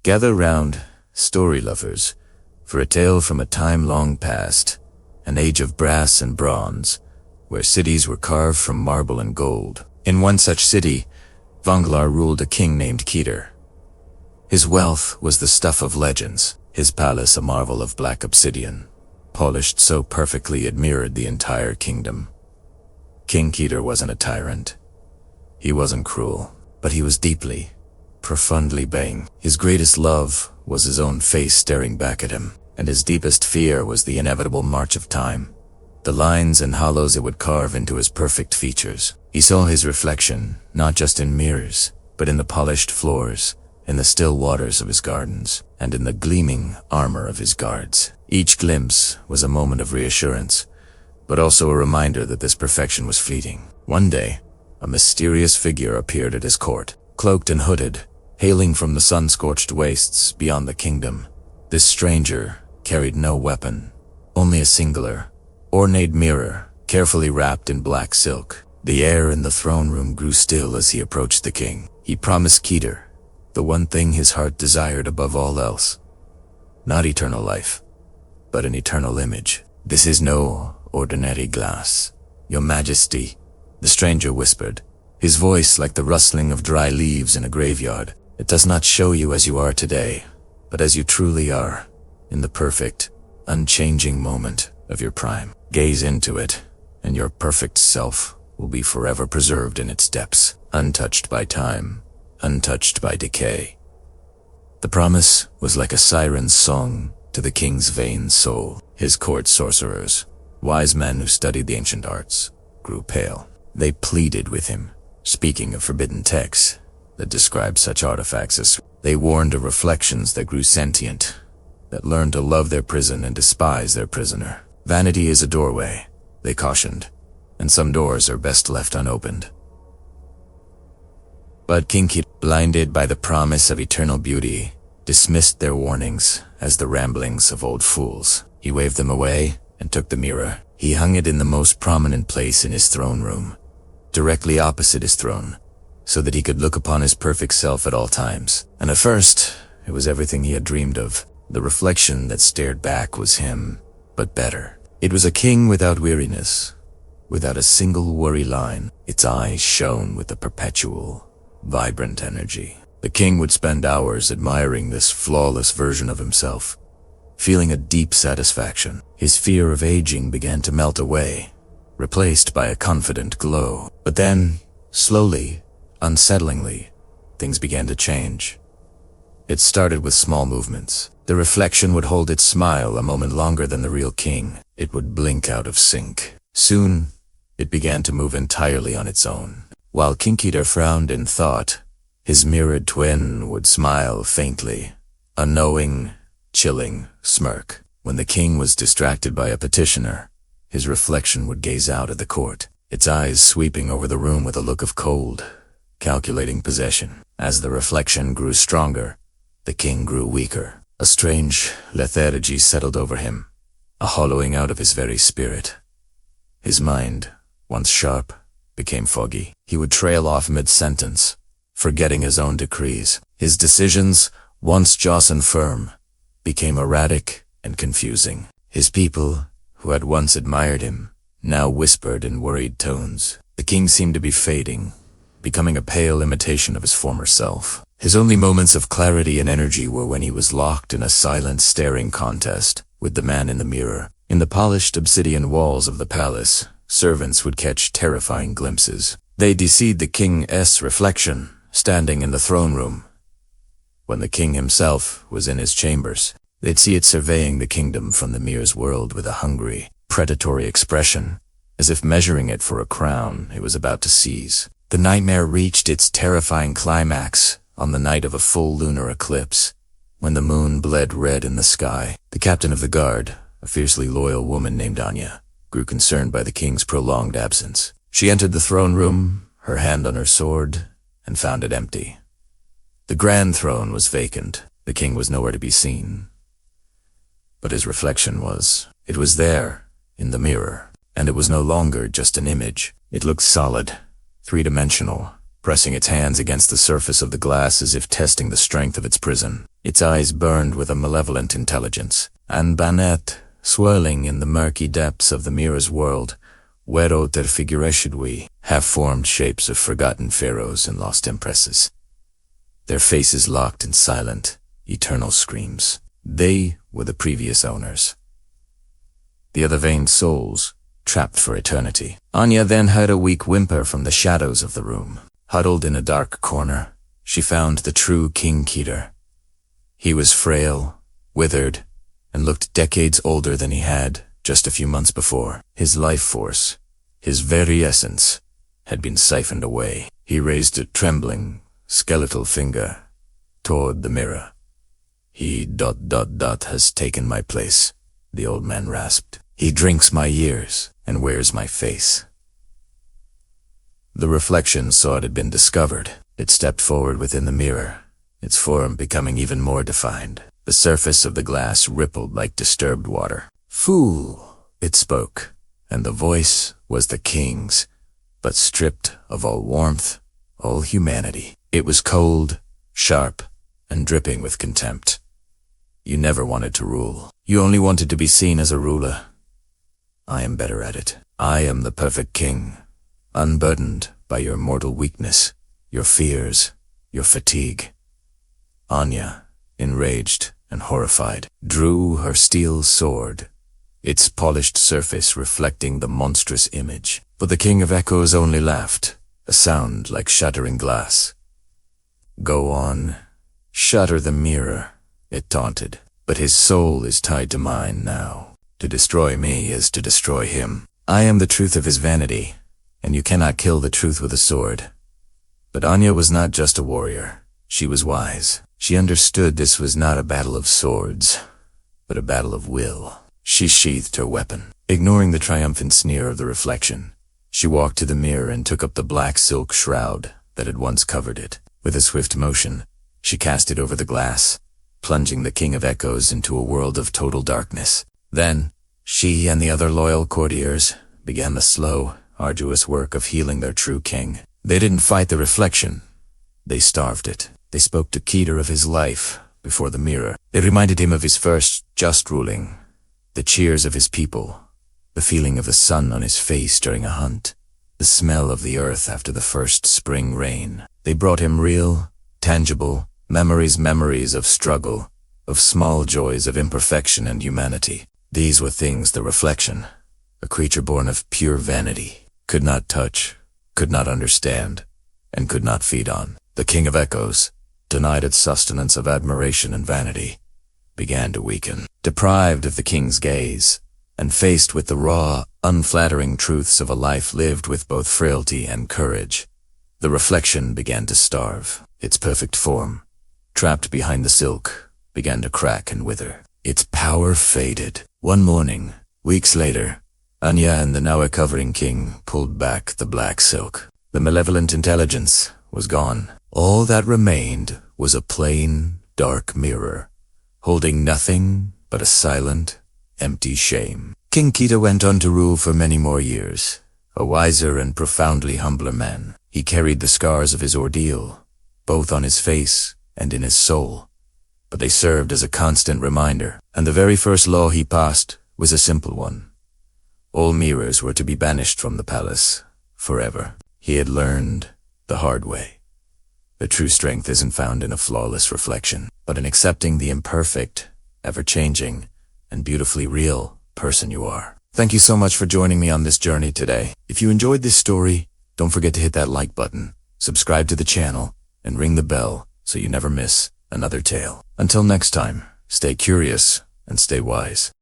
Gather round, story lovers, for a tale from a time long past, an age of brass and bronze, where cities were carved from marble and gold. In one such city, Vanglar ruled a king named Keter. His wealth was the stuff of legends, his palace a marvel of black obsidian, polished so perfectly it mirrored the entire kingdom. King Keter wasn't a tyrant. He wasn't cruel, but he was deeply, profoundly vain. His greatest love was his own face staring back at him, and his deepest fear was the inevitable march of time, the lines and hollows it would carve into his perfect features. He saw his reflection, not just in mirrors, but in the polished floors, in the still waters of his gardens, and in the gleaming armor of his guards. Each glimpse was a moment of reassurance, but also a reminder that this perfection was fleeting. One day, a mysterious figure appeared at his court, cloaked and hooded, hailing from the sun-scorched wastes beyond the kingdom. This stranger carried no weapon, only a singular, ornate mirror, carefully wrapped in black silk. The air in the throne room grew still as he approached the king. He promised Keter the one thing his heart desired above all else. Not eternal life, but an eternal image. "This is no ordinary glass, Your Majesty," the stranger whispered, his voice like the rustling of dry leaves in a graveyard. "It does not show you as you are today, but as you truly are, in the perfect, unchanging moment of your prime. Gaze into it, and your perfect self will be forever preserved in its depths, untouched by time, untouched by decay." The promise was like a siren's song to the king's vain soul. His court sorcerers, wise men who studied the ancient arts, grew pale. They pleaded with him, speaking of forbidden texts that described such artifacts as they warned of reflections that grew sentient, that learned to love their prison and despise their prisoner. "Vanity is a doorway," they cautioned, "and some doors are best left unopened." But King Keter, blinded by the promise of eternal beauty, dismissed their warnings as the ramblings of old fools. He waved them away and took the mirror. He hung it in the most prominent place in his throne room, directly opposite his throne, so that he could look upon his perfect self at all times. And at first, it was everything he had dreamed of. The reflection that stared back was him, but better. It was a king without weariness, without a single worry line. Its eyes shone with a perpetual, vibrant energy. The king would spend hours admiring this flawless version of himself, feeling a deep satisfaction. His fear of aging began to melt away, replaced by a confident glow. But then, slowly, unsettlingly, things began to change. It started with small movements. The reflection would hold its smile a moment longer than the real king. It would blink out of sync. Soon, it began to move entirely on its own. While King Keter frowned in thought, his mirrored twin would smile faintly, a knowing, chilling smirk. When the king was distracted by a petitioner, his reflection would gaze out at the court, its eyes sweeping over the room with a look of cold, calculating possession. As the reflection grew stronger, the king grew weaker. A strange lethargy settled over him, a hollowing out of his very spirit. His mind, once sharp, became foggy. He would trail off mid-sentence, forgetting his own decrees. His decisions, once just and firm, became erratic and confusing. His people, who had once admired him, now whispered in worried tones. The king seemed to be fading, becoming a pale imitation of his former self. His only moments of clarity and energy were when he was locked in a silent staring contest with the man in the mirror. In the polished obsidian walls of the palace, servants would catch terrifying glimpses. They'd see the king's reflection, standing in the throne room. When the king himself was in his chambers, they'd see it surveying the kingdom from the mirror's world with a hungry, predatory expression, as if measuring it for a crown it was about to seize. The nightmare reached its terrifying climax on the night of a full lunar eclipse, when the moon bled red in the sky. The captain of the guard, a fiercely loyal woman named Anya, grew concerned by the king's prolonged absence. She entered the throne room, her hand on her sword, and found it empty. The grand throne was vacant. The king was nowhere to be seen. But his reflection was. It was there, in the mirror, and it was no longer just an image. It looked solid, three-dimensional, pressing its hands against the surface of the glass as if testing the strength of its prison. Its eyes burned with a malevolent intelligence. And Banette, swirling in the murky depths of the mirror's world, Wero ter figureshudwi, half-formed shapes of forgotten pharaohs and lost empresses. Their faces locked in silent, eternal screams. They were the previous owners. The other veined souls, trapped for eternity. Anya then heard a weak whimper from the shadows of the room. Huddled in a dark corner, she found the true King Keter. He was frail, withered, and looked decades older than he had just a few months before. His life force, his very essence, had been siphoned away. He raised a trembling, skeletal finger toward the mirror. He ... has taken my place, the old man rasped. He drinks my years and wears my face. The reflection saw it had been discovered. It stepped forward within the mirror, its form becoming even more defined. The surface of the glass rippled like disturbed water. "Fool," it spoke, and the voice was the king's, but stripped of all warmth, all humanity. It was cold, sharp, and dripping with contempt. "You never wanted to rule. You only wanted to be seen as a ruler. I am better at it. I am the perfect king, unburdened by your mortal weakness, your fears, your fatigue." Anya, enraged and horrified, drew her steel sword, its polished surface reflecting the monstrous image. But the King of Echoes only laughed, a sound like shattering glass. "Go on, shatter the mirror," it taunted. "But his soul is tied to mine now. To destroy me is to destroy him. I am the truth of his vanity, and you cannot kill the truth with a sword." But Anya was not just a warrior. She was wise. She understood this was not a battle of swords, but a battle of will. She sheathed her weapon. Ignoring the triumphant sneer of the reflection, she walked to the mirror and took up the black silk shroud that had once covered it. With a swift motion, she cast it over the glass, plunging the King of Echoes into a world of total darkness. Then, she and the other loyal courtiers began the slow, arduous work of healing their true king. They didn't fight the reflection. They starved it. They spoke to Keter of his life before the mirror. They reminded him of his first just ruling, the cheers of his people, the feeling of the sun on his face during a hunt, the smell of the earth after the first spring rain. They brought him real, tangible memories of struggle, of small joys of imperfection and humanity. These were things the reflection, a creature born of pure vanity, could not touch, could not understand, and could not feed on. The King of Echoes, denied its sustenance of admiration and vanity, began to weaken. Deprived of the king's gaze, and faced with the raw, unflattering truths of a life lived with both frailty and courage, the reflection began to starve. Its perfect form, trapped behind the silk, began to crack and wither. Its power faded. One morning, weeks later, Anya and the now-recovering king pulled back the black silk. The malevolent intelligence was gone. All that remained was a plain, dark mirror, holding nothing but a silent, empty shame. King Keter went on to rule for many more years, a wiser and profoundly humbler man. He carried the scars of his ordeal, both on his face and in his soul, but they served as a constant reminder, and the very first law he passed was a simple one. All mirrors were to be banished from the palace, forever. He had learned the hard way. The true strength isn't found in a flawless reflection, but in accepting the imperfect, ever-changing, and beautifully real person you are. Thank you so much for joining me on this journey today. If you enjoyed this story, don't forget to hit that like button, subscribe to the channel, and ring the bell so you never miss another tale. Until next time, stay curious and stay wise.